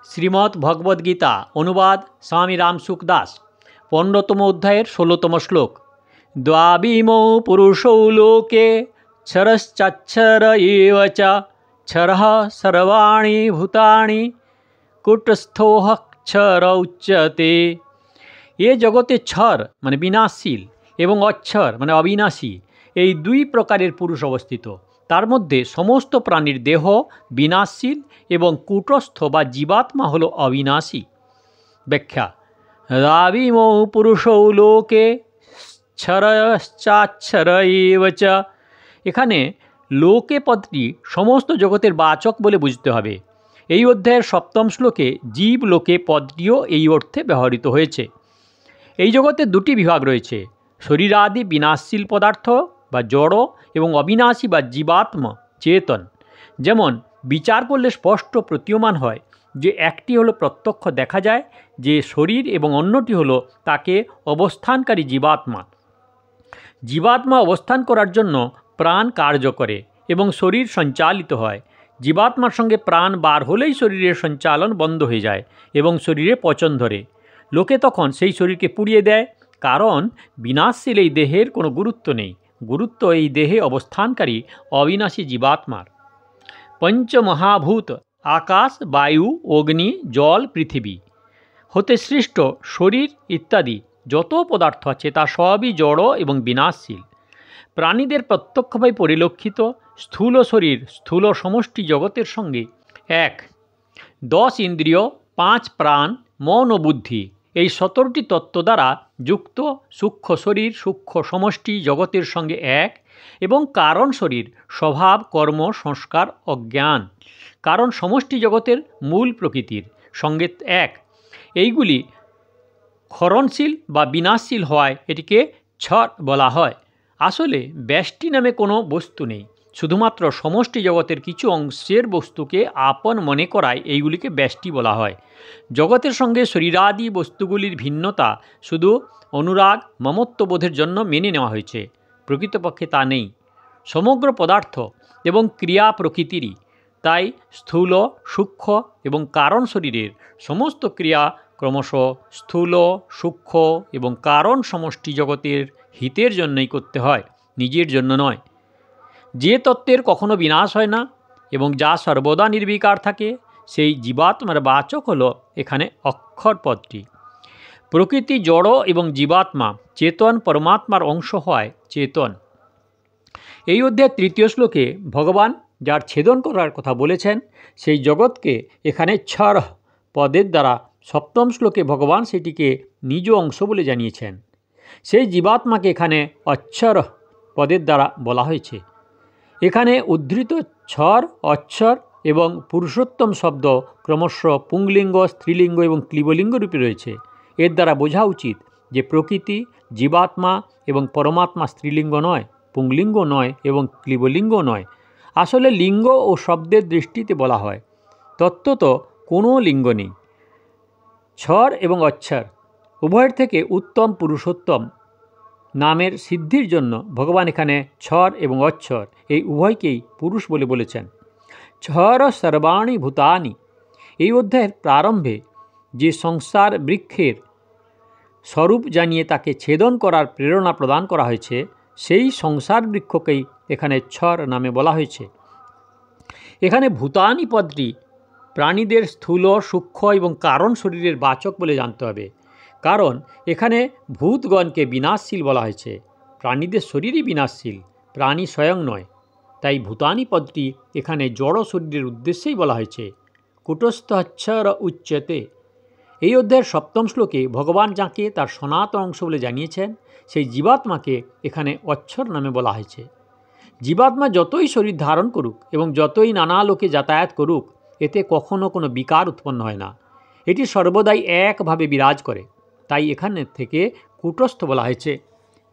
শ্রীমদ্ ভগবদ্গীতা অনুবাদ স্বামী রামসুখ দাস 15তম অধ্যায়ের 16তম শ্লোক। দ্বাবিমৌ পুরুষৌ লোকে ক্ষরশ্চাক্ষর এব চ ক্ষরঃ সর্বাণি ভূতানি কূটস্থোহ ক্ষর উচ্যতে। এ জগতে ক্ষর মানে বিনাশশীল এবং অক্ষর মানে অবিনাশী, এই দুই প্রকারের পুরুষ অবস্থিত। তার মধ্যে সমস্ত প্রাণীর দেহ বিনাশশীল এবং কূটস্থ বা জীবাত্মা হল অবিনাশী। ব্যাখ্যা: দ্বাবিমৌ পুরুষৌ লোকে ক্ষরশ্চাক্ষর এব চ। এখানে লোকে পদটি সমস্ত জগতের বাচক বলে বুঝতে হবে। এই অধ্যায়ের 7ম শ্লোকে জীব লোকে পদটিও এই অর্থে ব্যবহৃত হয়েছে। এই জগতে দুটি বিভাগ রয়েছে: শরীরাদি বিনাশশীল পদার্থ বা জড় এবং অবিনাশী বা জীবাত্মা চেতন। যেমন বিচার করলে স্পষ্ট প্রতীয়মান হয় যে একটি হলো প্রত্যক্ষ দেখা যায় যে শরীর এবং অন্যটি হলো তাকে অবস্থানকারী জীবাত্মা। জীবাত্মা অবস্থান করার জন্য প্রাণ কার্য করে এবং শরীর সঞ্চালিত হয়। জীবাত্মার সঙ্গে প্রাণ বার হলেই শরীরের সঞ্চালন বন্ধ হয়ে যায় এবং শরীরে পচন ধরে। লোকে তখন সেই শরীরকে পুড়িয়ে দেয়, কারণ বিনাশশীল এই দেহের কোনো গুরুত্ব নেই। গুরুত্ব এই দেহে অবস্থানকারী অবিনাশী জীবাত্মার। পঞ্চমহাভূত আকাশ, বায়ু, অগ্নি, জল, পৃথিবী হতে সৃষ্ট শরীর ইত্যাদি যত পদার্থ আছে তা সবই জড় এবং বিনাশশীল। প্রাণীদের প্রত্যক্ষভাবে পরিলক্ষিত স্থূল শরীর স্থূল সমষ্টি জগতের সঙ্গে এক। 10 ইন্দ্রিয়, 5 প্রাণ, মন ও বুদ্ধি এই 17টি তত্ত্ব দ্বারা যুক্ত সূক্ষ্ম শরীর সূক্ষ্ম সমষ্টি জগতের সঙ্গে এক, এবং কারণ শরীর স্বভাব কর্ম সংস্কার অজ্ঞান কারণ সমষ্টি জগতের মূল প্রকৃতির সঙ্গে এক। এইগুলি ক্ষরণশীল বা বিনাশশীল হওয়ায় এটিকে ক্ষর বলা হয়। আসলে ব্যষ্টি নামে কোনো বস্তু নেই, শুধুমাত্র সমষ্টি জগতের কিছু অংশের বস্তুকে আপন মনে করায় এইগুলিকে ব্যষ্টি বলা হয়। জগতের সঙ্গে শরীরাদি বস্তুগুলির ভিন্নতা শুধু অনুরাগ মমত্ববোধের জন্য মেনে নেওয়া হয়েছে, প্রকৃতপক্ষে তা নেই। সমগ্র পদার্থ এবং ক্রিয়া প্রকৃতিরই, তাই স্থূল সূক্ষ্ম এবং কারণ শরীরের সমস্ত ক্রিয়া ক্রমশ স্থূল সূক্ষ্ম এবং কারণ সমষ্টি জগতের হিতের জন্যই করতে হয়, নিজের জন্য নয়। যে তত্ত্বের কখনো বিনাশ হয় না এবং যা সর্বদা নির্বিকার থাকে সেই জীবাত্মার বাচক হলো এখানে অক্ষর পদটি। প্রকৃতি জড় এবং জীবাত্মা চেতন পরমাত্মার অংশ হয় চেতন। এই অধ্যায়ের 3য় শ্লোকে ভগবান যার ছেদন করার কথা বলেছেন সেই জগৎকে এখানে ক্ষর পদের দ্বারা 7ম শ্লোকে ভগবান সেটিকে নিজ অংশ বলে জানিয়েছেন। সেই জীবাত্মাকে এখানে অক্ষর পদের দ্বারা বলা হয়েছে। এখানে উদ্ধৃত ক্ষর অক্ষর এবং পুরুষোত্তম শব্দ ক্রমশ পুংলিঙ্গ স্ত্রীলিঙ্গ এবং ক্লীবলিঙ্গ রূপে রয়েছে। এর দ্বারা বোঝা উচিত যে প্রকৃতি জীবাত্মা এবং পরমাত্মা স্ত্রীলিঙ্গ নয়, পুংলিঙ্গ নয় এবং ক্লীবলিঙ্গ নয়। আসলে লিঙ্গ ও শব্দের দৃষ্টিতে বলা হয়, তত্ত্বত কোনো লিঙ্গ নেই। ক্ষর এবং অক্ষর উভয়ের থেকে উত্তম পুরুষোত্তম নামের সিদ্ধির জন্য ভগবান এখানে ক্ষর এবং অক্ষর এই উভয়কেই পুরুষ বলে বলেছেন। ক্ষর সর্বাণি ভূতানি এই অধ্যায়ের প্রারম্ভে যে সংসার বৃক্ষের স্বরূপ জানিয়ে তাকে ছেদন করার প্রেরণা প্রদান করা হয়েছে, সেই সংসার বৃক্ষকেই এখানে ক্ষর নামে বলা হয়েছে। এখানে ভূতানি পদটি প্রাণীদের স্থূল সূক্ষ্ম এবং কারণ শরীরের বাচক বলে জানতে হবে, কারণ এখানে ভূতগণকে বিনাশশীল বলা হয়েছে। প্রাণীদের শরীরই বিনাশশীল, প্রাণী স্বয়ং নয়। তাই ভূতানি পদটি এখানে জড় শরীরের উদ্দেশ্যেই বলা হয়েছে। কূটস্থ অক্ষর উচ্যতে এই অধ্যায়ের 7ম শ্লোকে ভগবান যাকে তার সনাতন অংশ বলে জানিয়েছেন সেই জীবাত্মাকে এখানে অক্ষর নামে বলা হয়েছে। জীবাত্মা যতই শরীর ধারণ করুক এবং যতই নানা লোকে যাতায়াত করুক, এতে কখনো কোনো বিকার উৎপন্ন হয় না। এটি সর্বদাই একভাবে বিরাজ করে, তাই এখানে থেকে কূটস্থ বলা হয়েছে।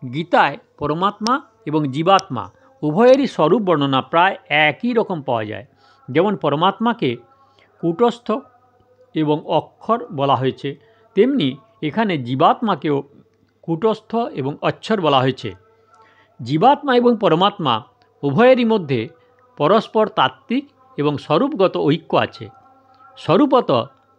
গীতায় পরমাত্মা এবং জীবাত্মা উভয়েরই স্বরূপ বর্ণনা প্রায় একই রকম পাওয়া যায়। যেমন পরমাত্মাকে কূটস্থ এবং অক্ষর বলা হয়েছে, তেমনি এখানে জীবাত্মাকেও কূটস্থ এবং অক্ষর বলা হয়েছে। জীবাত্মা এবং পরমাত্মা উভয়েরই মধ্যে পরস্পর তাত্ত্বিক এবং স্বরূপগত ঐক্য আছে। স্বরূপত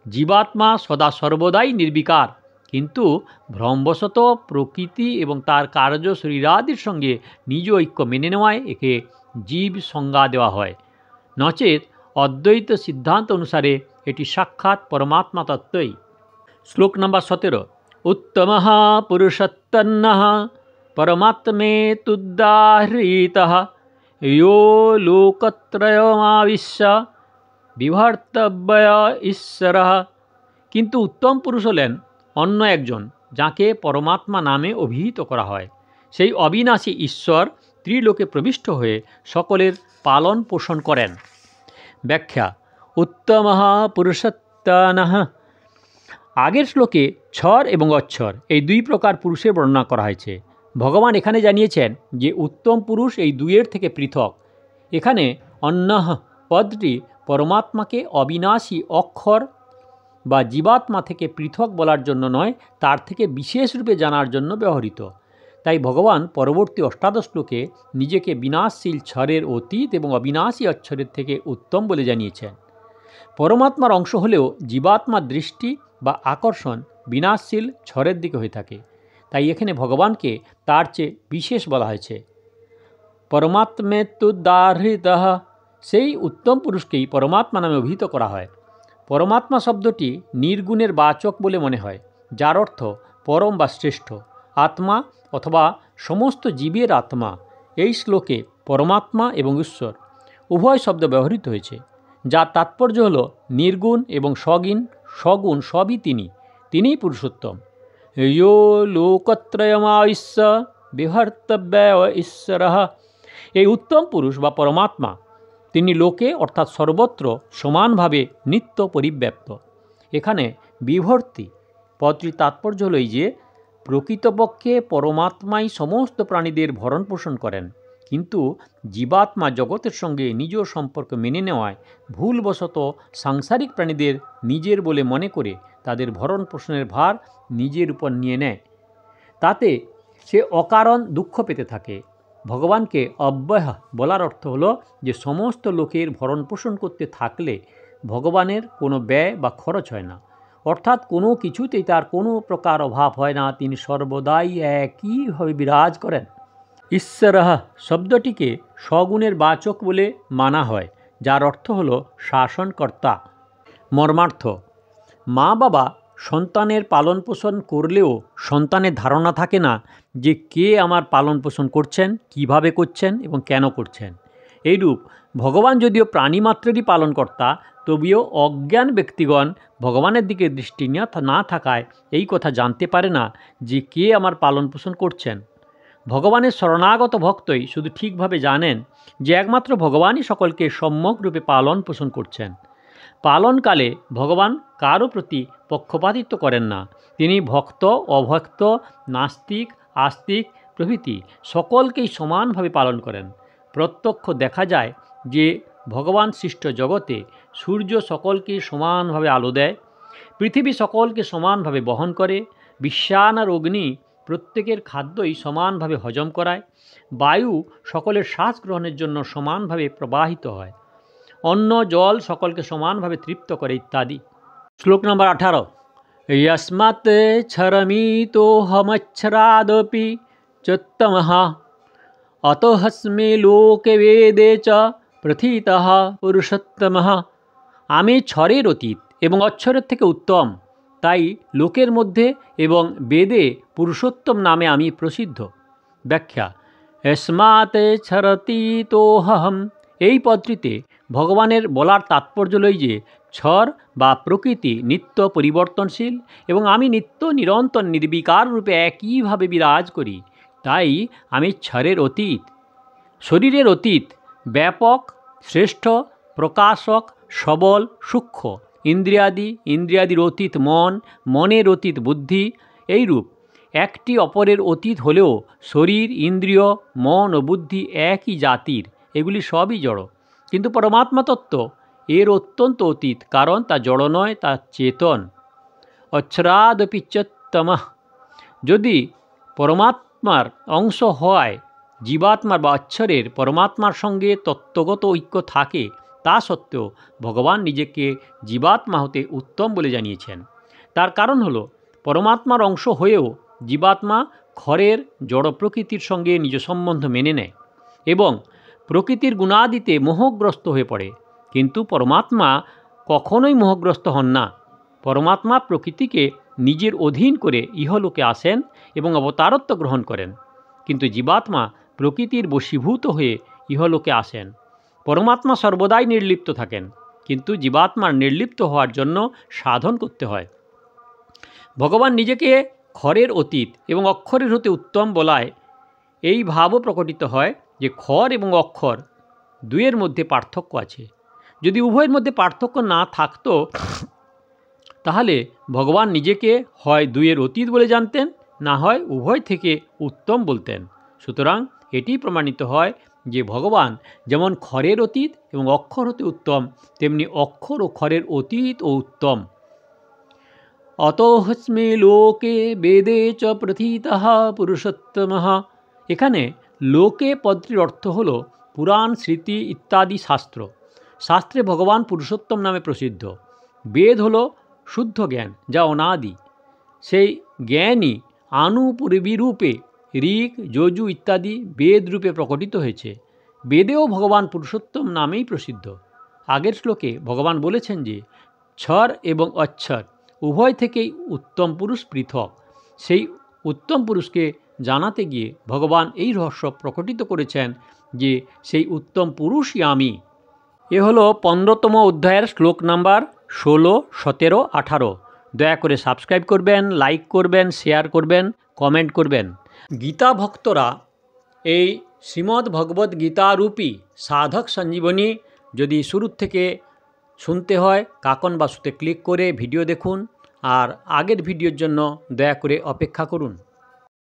জীবাত্মা সদা সর্বদাই নির্বিকার, কিন্তু ভ্রমবশত প্রকৃতি এবং তার কার্য শরীরাদির সঙ্গে নিজ ঐক্য মেনে নেওয়ায় একে জীব সংজ্ঞা দেওয়া হয়। নচেত অদ্বৈত সিদ্ধান্ত অনুসারে এটি সাক্ষাৎ পরমাত্মা তত্ত্বই। শ্লোক নম্বর 17। উত্তমঃ পুরুষোত্তমঃ পরমাত্মেতুদাহৃতঃ यो লোকত্রয়মাবিশ্য বিভর্তব্য ঈশ্বরঃ। কিন্তু উত্তম পুরুষ হলেন অন্য একজন, যাকে পরমাত্মা নামে অভিহিত করা হয়। সেই অবিনাশী ঈশ্বর ত্রিলোকে প্রবিষ্ট হয়ে সকলের পালন পোষণ করেন। ব্যাখ্যা। উত্তমঃ পুরুষোত্তমঃ। আগের শ্লোকে ছর এবং অক্ষর এই দুই প্রকার পুরুষের বর্ণনা করা হয়েছে। ভগবান এখানে জানিয়েছেন যে উত্তম পুরুষ এই দুইয়ের থেকে পৃথক। এখানে অন্যঃ পদটি পরমাত্মাকে অবিনাশী অক্ষর বা জীবাত্মা থেকে পৃথক বলার জন্য নয়, তার থেকে বিশেষ রূপে জানার জন্য ব্যবহৃত। তাই ভগবান পরবর্তী অষ্টাদশ শ্লোকে নিজেকে বিনাশশীল ছরের অতীত এবং অবিনাশী অক্ষরের থেকে উত্তম বলে জানিয়েছেন। পরমাত্মার অংশ হলেও জীবাত্মার দৃষ্টি বা আকর্ষণ বিনাশশীল ছরের দিকে হয়ে থাকে। তাই এখানে ভগবানকে তার চেয়ে বিশেষ বলা হয়েছে। পরমাত্মেতুদাহৃতঃ, সেই উত্তম পুরুষকেই পরমাত্মা নামে অভিহিত করা হয়। পরমাত্মা শব্দটি নির্গুণের বাচক বলে মনে হয়, যার অর্থ পরম বা শ্রেষ্ঠ আত্মা অথবা সমস্ত জীবের আত্মা। এই শ্লোকে পরমাত্মা এবং ঈশ্বর উভয় শব্দ ব্যবহৃত হয়েছে, যার তাৎপর্য হল নির্গুণ এবং সগুণ সবই তিনিই পুরুষোত্তম। यो লোকত্রয়মাবিশ্য বিভর্তব্য ঈশ্বরঃ। এই উত্তম পুরুষ বা পরমাত্মা তিনি লোকে অর্থাৎ সর্বত্র সমানভাবে নিত্য পরিব্যাপ্ত। এখানে বিভর্তি পদটির তাৎপর্য হল যে প্রকৃতপক্ষে পরমাত্মাই সমস্ত প্রাণীদের ভরণ পোষণ করেন, কিন্তু জীবাত্মা জগতের সঙ্গে নিজ সম্পর্ক মেনে নেওয়ায় ভুলবশত সাংসারিক প্রাণীদের নিজের বলে মনে করে তাদের ভরণ পোষণের ভার নিজের উপর নিয়ে নেয়। তাতে সে অকারণ দুঃখ পেতে থাকে। ভগবানকে অব্যয় বলার অর্থ হলো যে সমস্ত লোকের ভরণ পোষণ করতে থাকলে ভগবানের কোনো ব্যয় বা খরচ হয় না, অর্থাৎ কোনো কিছুতেই তার কোনো প্রকার অভাব হয় না। তিনি সর্বদাই একইভাবে বিরাজ করেন। ঈশ্বরঃ শব্দটিকে সগুণের বাচক বলে মানা হয়, যার অর্থ হলো শাসনকর্তা। মর্মার্থ। মা বাবা সন্তানের পালন পোষণ করলেও সন্তানের ধারণা থাকে না যে কে আমার পালন পোষণ করছেন, কিভাবে করছেন এবং কেন করছেন। এইরূপ ভগবান যদিও প্রাণীমাত্রেরই পালনকর্তা, তবুও অজ্ঞান ব্যক্তিগণ ভগবানের দিকে দৃষ্টি না থাকায় এই কথা জানতে পারে না যে কে আমার পালন পোষণ করছেন। ভগবানের শরণাগত ভক্তই শুধু ঠিকভাবে জানেন যে একমাত্র ভগবানই সকলকে সম্যক রূপে পালন পোষণ করছেন। পালনকালে ভগবান কারও প্রতি পক্ষপাতিত্ব করেন না। তিনি ভক্ত, অভক্ত, নাস্তিক, আস্তিক প্রভৃতি সকলকেই সমানভাবে পালন করেন। প্রত্যক্ষ দেখা যায় যে ভগবান সৃষ্ট জগতে সূর্য সকলকে সমানভাবে আলো দেয়, পৃথিবী সকলকে সমানভাবে বহন করে, বিশ্বায়ন আর অগ্নি প্রত্যেকের খাদ্যই সমানভাবে হজম করায়, বায়ু সকলের শ্বাস গ্রহণের জন্য সমানভাবে প্রবাহিত হয়, অন্ন জল সকলকে সমানভাবে তৃপ্ত করে ইত্যাদি। শ্লোক নম্বর 18। यस्मात् क्षरमितोऽहमक्षरादपि चोत्तमः अतोऽस्मि लोके वेदे च প্রথিতः পুরুষোত্তমঃ। আমি ছরের অতীত এবং অক্ষরের থেকে উত্তম, তাই লোকের মধ্যে এবং বেদে পুরুষোত্তম নামে আমি প্রসিদ্ধ। ব্যাখ্যা। यस्मात् क्षरतीतोऽहम्, এই পদটিতে ভগবানের বলার তাৎপর্য লই যে ছর বা প্রকৃতি নিত্য পরিবর্তনশীল এবং আমি নিত্য নিরন্তর নির্বিকার রূপে একইভাবে বিরাজ করি, তাই আমি ছরের অতীত। শরীরের অতীত ব্যাপক, শ্রেষ্ঠ, প্রকাশক, সবল, সূক্ষ্ম, ইন্দ্রিয়াদির অতীত মন, মনের অতীত বুদ্ধি। এইরূপ একটি অপরের অতীত হলেও শরীর, ইন্দ্রিয়, মন ও বুদ্ধি একই জাতির, এগুলি সবই জড়। কিন্তু পরমাত্মা তত্ত্ব এর অত্যন্ত অতীত, কারণ তা জড় নয়, তা চেতন। অক্ষরাদপি চোত্তমঃ, যদি পরমাত্মার অংশ হয় জীবাত্মার বা অক্ষরের পরমাত্মার সঙ্গে তত্ত্বগত ঐক্য থাকে, তা সত্ত্বেও ভগবান নিজেকে জীবাত্মা হতে উত্তম বলে জানিয়েছেন। তার কারণ হলো পরমাত্মার অংশ হয়েও জীবাত্মা ক্ষরের জড় প্রকৃতির সঙ্গে নিজ সম্বন্ধ মেনে নেয় এবং প্রকৃতির গুণাদিতে মোহগ্রস্ত হয়ে পড়ে, কিন্তু পরমাত্মা কখনোই মোহগ্রস্ত হন না। পরমাত্মা প্রকৃতিকে নিজের অধীন করে ইহলোকে আসেন এবং অবতারত্ব গ্রহণ করেন, কিন্তু জীবাত্মা প্রকৃতির বশীভূত হয়ে ইহলোকে আসেন। পরমাত্মা সর্বদাই নির্লিপ্ত থাকেন, কিন্তু জীবাত্মার নির্লিপ্ত হওয়ার জন্য সাধন করতে হয়। ভগবান নিজেকে ক্ষরের অতীত এবং অক্ষরের হতে উত্তম বলায় এই ভাবও প্রকটিত হয় যে ক্ষর এবং অক্ষর দুয়ের মধ্যে পার্থক্য আছে। যদি উভয়ের মধ্যে পার্থক্য না থাকতো তাহলে ভগবান নিজেকে হয় দুয়ের অতীত বলে জানতেন, না হয় উভয় থেকে উত্তম বলতেন। সুতরাং এটি প্রমাণিত হয় যে ভগবান যেমন ক্ষরের অতীত এবং অক্ষর হতে উত্তম, তেমনি অক্ষর ও ক্ষরের অতীত ও উত্তম। অতোহস্মে লোকে বেদে চ প্রথিতঃ পুরুষোত্তমঃ। এখানে লোকে পদটির অর্থ হল পুরাণ, স্মৃতি ইত্যাদি শাস্ত্র। শাস্ত্রে ভগবান পুরুষোত্তম নামে প্রসিদ্ধ। বেদ হল শুদ্ধ জ্ঞান, যা অনাদি। সেই জ্ঞানই আনুপূর্বী রূপে ঋক, যজু ইত্যাদি বেদ রূপে প্রকটিত হয়েছে। বেদেও ভগবান পুরুষোত্তম নামেই প্রসিদ্ধ। আগের শ্লোকে ভগবান বলেছেন যে ক্ষর এবং অক্ষর উভয় থেকেই উত্তম পুরুষ পৃথক। সেই উত্তম পুরুষকে জানাতে গিয়ে ভগবান এই রহস্য প্রকটিত করেছেন যে সেই উত্তম পুরুষই আমি। এ হলো 15তম অধ্যায়ের শ্লোক নাম্বার 16, 17, 18। দয়া করে সাবস্ক্রাইব করবেন, লাইক করবেন, শেয়ার করবেন, কমেন্ট করবেন। গীতা ভক্তরা এই শ্রীমদ্ ভগবদ্ গীতারূপী সাধক সঞ্জীবনী যদি শুরুর থেকে শুনতে হয়, কাকন বাসুতে ক্লিক করে ভিডিও দেখুন, আর আগের ভিডিওর জন্য দয়া করে অপেক্ষা করুন।